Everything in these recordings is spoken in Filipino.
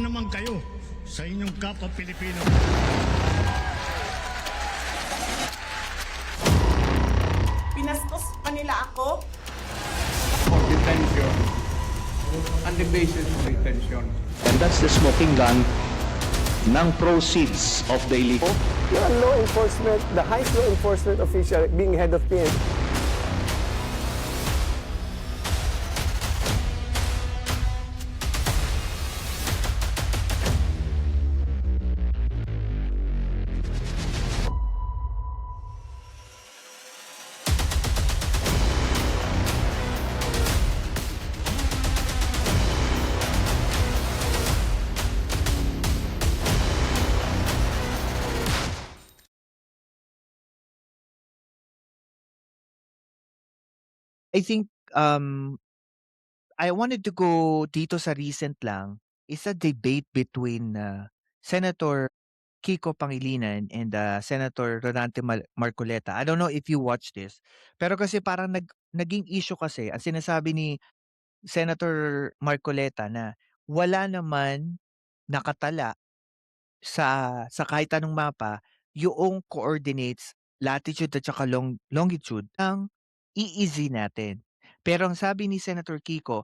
na naman kayo sa inyong kapwa Pilipino. Pinastos pa nila ako. For detention and the basis of detention. And that's the smoking gun ng proceeds of the illegal. You're a law enforcement, the highest law enforcement official being head of PNP. I think, I wanted to go dito sa recent lang, is a debate between, Senator Kiko Pangilinan and, Senator Rodante Marcoleta. I don't know if you watched this, pero kasi parang naging issue kasi ang sinasabi ni Senator Marcoleta na wala naman nakatala sa kahit anong mapa yung coordinates, latitude at saka longitude ng EEZ natin. Pero ang sabi ni Senator Kiko,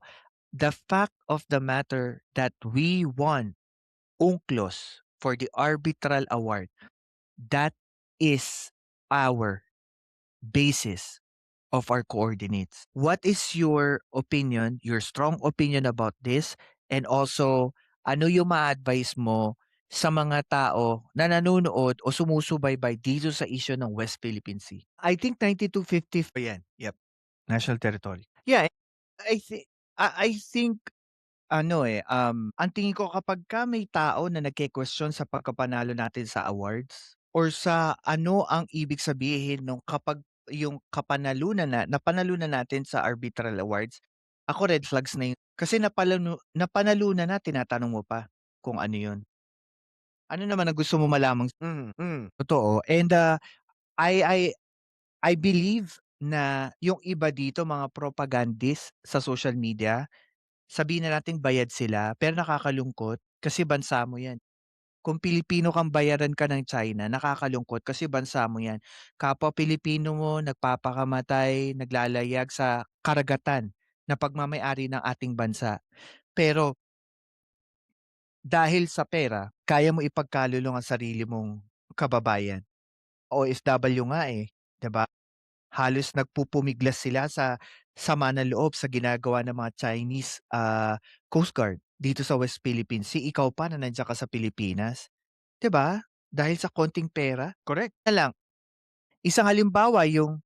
the fact of the matter that we won UNCLOS for the arbitral award, that is our basis of our coordinates. What is your opinion, your strong opinion about this? And also, ano yung ma-advise mo sa mga tao na nanonood o sumusubaybay dito sa issue ng West Philippine Sea? I think 9250 yan. Yep. National territory. Yeah, I think ang tingin ko kapagka may tao na nagke-question sa pagkapanalo natin sa awards or sa ano ang ibig sabihin nung kapag yung napanalunan natin sa arbitral awards, ako red flags na yun. Kasi napanalunan na, tinatanong mo pa kung ano yun. Ano naman ang gusto mo malamang totoo? And, I I I believe na yung iba dito mga propagandist sa social media, sabihin na nating bayad sila, pero nakakalungkot kasi bansa mo 'yan. Kung Pilipino kang bayaran ka ng China, nakakalungkot kasi bansa mo 'yan. Kapwa Pilipino mo nagpapakamatay, naglalayag sa karagatan na pagmamay-ari ng ating bansa. Pero dahil sa pera, kaya mo ipagkalulong ang sarili mong kababayan. OFW nga, 'di ba? Halos nagpupumiglas sila sa sama ng loob sa ginagawa ng mga Chinese, Coast Guard dito sa West Philippine Sea. Ikaw pa na nandiyan ka sa Pilipinas, 'di ba? Dahil sa konting pera, correct. Na lang, isang halimbawa yung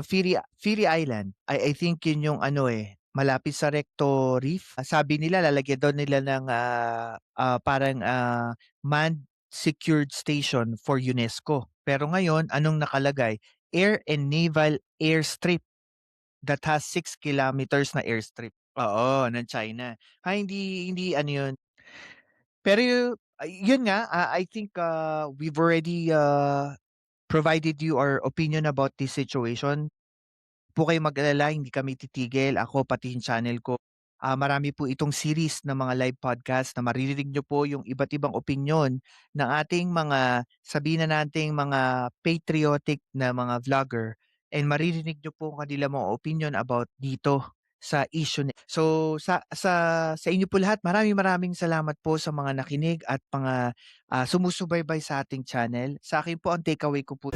Firi Island, I think yun yung malapit sa Recto Reef. Sabi nila lalagyan daw nila ng, parang, manned secured station for UNESCO. Pero ngayon anong nakalagay? Air and Naval Airstrip that has 6 kilometers na airstrip. Oo, ng China. Hindi ano yun. Pero yun nga, I think, we've already, provided you our opinion about this situation. Po kayong mag-alala, hindi kami titigil, ako pati yung channel ko. Marami po itong series ng mga live podcast na maririnig nyo po yung iba't ibang opinyon ng ating mga, sabihin na nating mga patriotic na mga vlogger, and maririnig nyo po ang kanilang mga opinion about dito sa issue. So sa inyo po lahat, maraming salamat po sa mga nakinig at mga sumusubaybay sa ating channel. Sa akin po ang takeaway ko po.